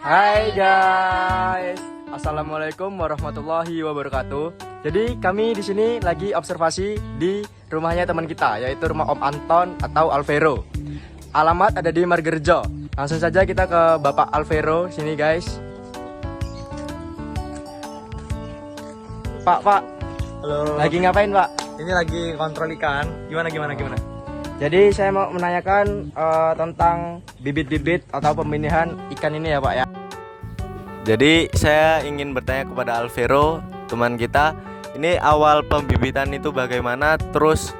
Hai guys, assalamualaikum warahmatullahi wabarakatuh. Jadi kami di sini lagi observasi di rumahnya teman kita, yaitu rumah Om Anton atau Alvero. Alamat ada di Margerjo. Langsung saja kita ke Bapak Alvero sini guys. Pak. Halo. Lagi ngapain Pak? Ini lagi kontrol ikan. Gimana? Jadi saya mau menanyakan tentang bibit-bibit atau pemilihan ikan ini ya Pak ya. Jadi saya ingin bertanya kepada Alvero, teman kita, ini awal pembibitan itu bagaimana, terus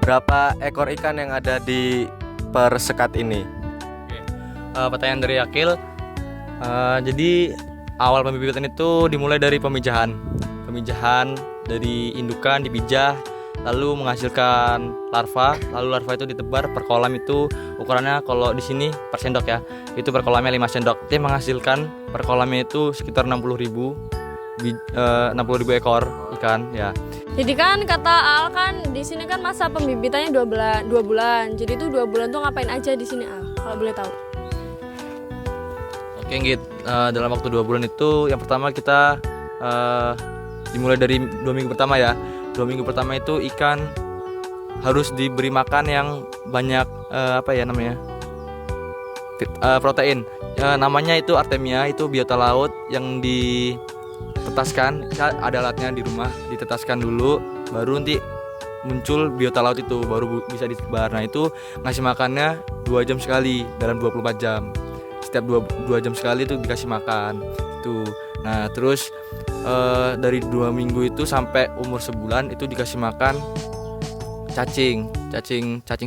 berapa ekor ikan yang ada di persekat ini? Pertanyaan dari Akil. Jadi awal pembibitan itu dimulai dari pemijahan dari indukan dipijah, lalu menghasilkan larva, lalu larva itu ditebar per kolam. Itu ukurannya kalau di sini per sendok ya, itu per kolamnya 5 sendok. Itu menghasilkan per kolamnya itu sekitar 60.000 ekor ikan ya. Jadi kan kata Al kan di sini kan masa pembibitannya 2 bulan. Jadi itu 2 bulan tuh ngapain aja di sini Al? Kalau boleh tahu. Oke Git, dalam waktu 2 bulan itu yang pertama kita dimulai dari 2 minggu pertama ya. 2 minggu pertama itu ikan harus diberi makan yang banyak protein. Namanya itu Artemia, itu biota laut yang ditetaskan. Ada alatnya di rumah, ditetaskan dulu, baru nanti muncul biota laut itu, baru bisa ditebar. Nah itu ngasih makannya 2 jam sekali dalam 24 jam. Setiap 2 jam sekali itu dikasih makan itu. Nah terus dari 2 minggu itu sampai umur sebulan itu dikasih makan cacing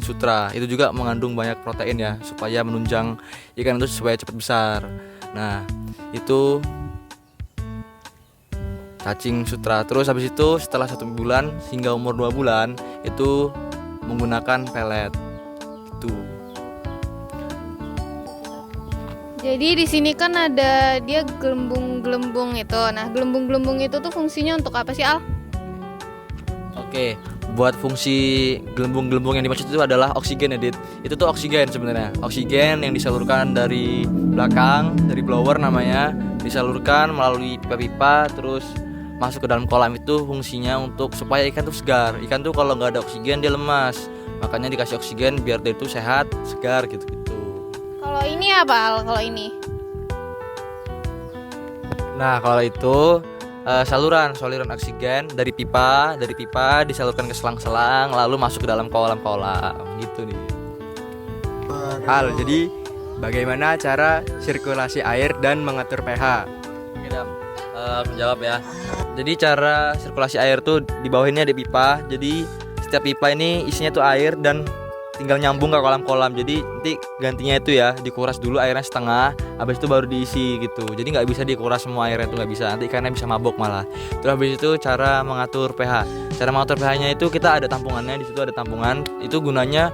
sutra. Itu juga mengandung banyak protein ya, supaya menunjang ikan itu supaya cepat besar. Nah itu cacing sutra. Terus habis itu setelah 1 bulan hingga umur 2 bulan itu menggunakan pelet itu. Jadi di sini kan ada dia gelembung-gelembung itu. Nah, gelembung-gelembung itu tuh fungsinya untuk apa sih, Al? Oke, buat fungsi gelembung-gelembung yang dimaksud itu adalah oksigen ya, Dit. Itu tuh oksigen sebenarnya. Oksigen yang disalurkan dari belakang, dari blower namanya, disalurkan melalui pipa-pipa terus masuk ke dalam kolam. Itu fungsinya untuk supaya ikan tuh segar. Ikan tuh kalau nggak ada oksigen dia lemas. Makanya dikasih oksigen biar dia tuh sehat, segar gitu. Kalau ini apa, Al? Kalau ini? Nah, kalau itu saluran oksigen dari pipa disalurkan ke selang-selang lalu masuk ke dalam kolam-kolam gitu nih. Al, jadi bagaimana cara sirkulasi air dan mengatur pH? Oke, Dam. Aku jawab ya. Jadi cara sirkulasi air tuh di bawah ini ada pipa. Jadi setiap pipa ini isinya tuh air dan tinggal nyambung ke kolam-kolam. Jadi nanti gantinya itu ya dikuras dulu airnya setengah, habis itu baru diisi gitu. Jadi nggak bisa dikuras semua airnya, itu nggak bisa, nanti ikannya bisa mabok malah. Terus habis itu cara mengatur pH. Cara mengatur pH-nya itu kita ada tampungannya, di situ ada tampungan. Itu gunanya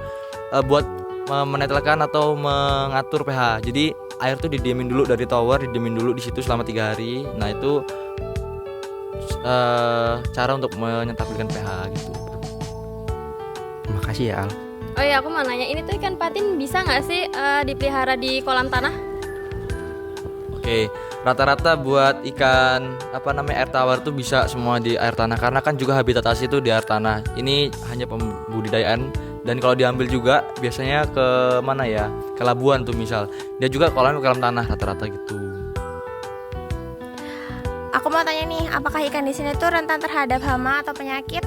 buat menetralkan atau mengatur pH. Jadi air tuh didiemin dulu dari tower, didiemin dulu di situ selama 3 hari. Nah itu cara untuk menstabilkan pH gitu. Terima kasih ya Al. Oh iya, aku mau nanya, ini tuh ikan patin bisa nggak sih dipelihara di kolam tanah? Oke, rata-rata buat ikan air tawar tuh bisa semua di air tanah, karena kan juga habitat asli itu di air tanah. Ini hanya pembudidayaan, dan kalau diambil juga biasanya ke mana ya? Ke Labuan tuh misal. Dia juga kolam tanah rata-rata gitu. Aku mau tanya nih, apakah ikan di sini tuh rentan terhadap hama atau penyakit?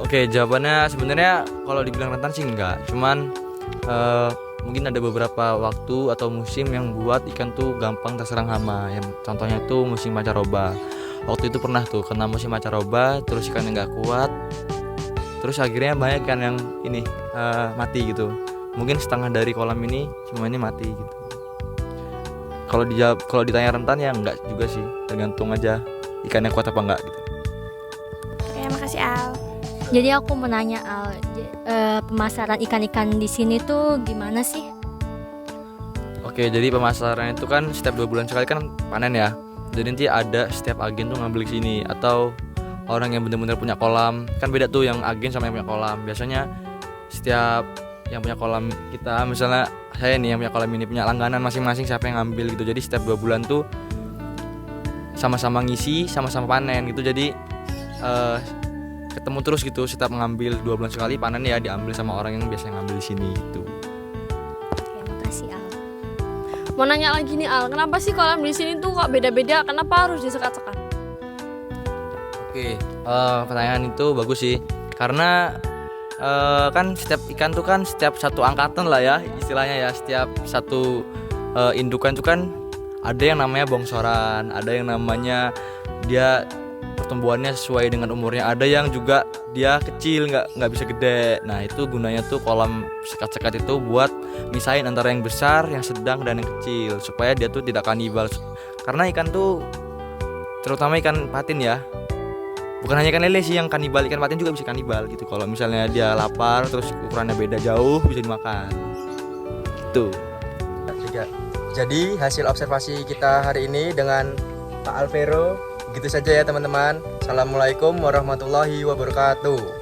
Oke, jawabannya sebenarnya kalau dibilang rentan sih enggak. Cuman mungkin ada beberapa waktu atau musim yang buat ikan tuh gampang terserang hama. Yang contohnya tuh musim pancaroba. Waktu itu pernah tuh kena musim pancaroba, terus ikannya nggak kuat. Terus akhirnya banyak ikan yang mati gitu. Mungkin setengah dari kolam ini semuanya mati gitu. Kalau ditanya rentan ya enggak juga sih. Tergantung aja ikannya kuat apa enggak gitu. Oke, makasih Al. Jadi aku menanya Al, pemasaran ikan-ikan di sini tuh gimana sih? Oke, jadi pemasaran itu kan setiap 2 bulan sekali kan panen ya. Jadi nanti ada setiap agen tuh ngambil ke sini, atau orang yang benar-benar punya kolam. Kan beda tuh yang agen sama yang punya kolam. Biasanya setiap yang punya kolam kita misalnya saya nih yang punya kolam ini punya langganan masing-masing siapa yang ngambil gitu. Jadi setiap 2 bulan tuh sama-sama ngisi, sama-sama panen gitu. Jadi ketemu terus gitu setiap mengambil 2 bulan sekali panen ya diambil sama orang yang biasanya ngambil di sini gitu. Ya, makasih Al. Mau nanya lagi nih Al, kenapa sih kolam di sini tuh kok beda-beda? Kenapa harus disekat-sekat? Oke, pertanyaan itu bagus sih. Karena kan setiap ikan tuh kan setiap satu angkatan lah ya istilahnya ya. Setiap satu indukan tuh kan ada yang namanya bongsoran, ada yang namanya dia pertumbuhannya sesuai dengan umurnya, ada yang juga dia kecil nggak bisa gede. Nah itu gunanya tuh kolam sekat-sekat itu buat misahin antara yang besar, yang sedang dan yang kecil supaya dia tuh tidak kanibal. Karena ikan tuh terutama ikan patin ya, bukan hanya ikan lele sih yang kanibal, ikan patin juga bisa kanibal gitu. Kalau misalnya dia lapar terus ukurannya beda jauh bisa dimakan. Tuh. Jadi hasil observasi kita hari ini dengan Pak Alvero gitu saja ya teman-teman. Assalamualaikum warahmatullahi wabarakatuh.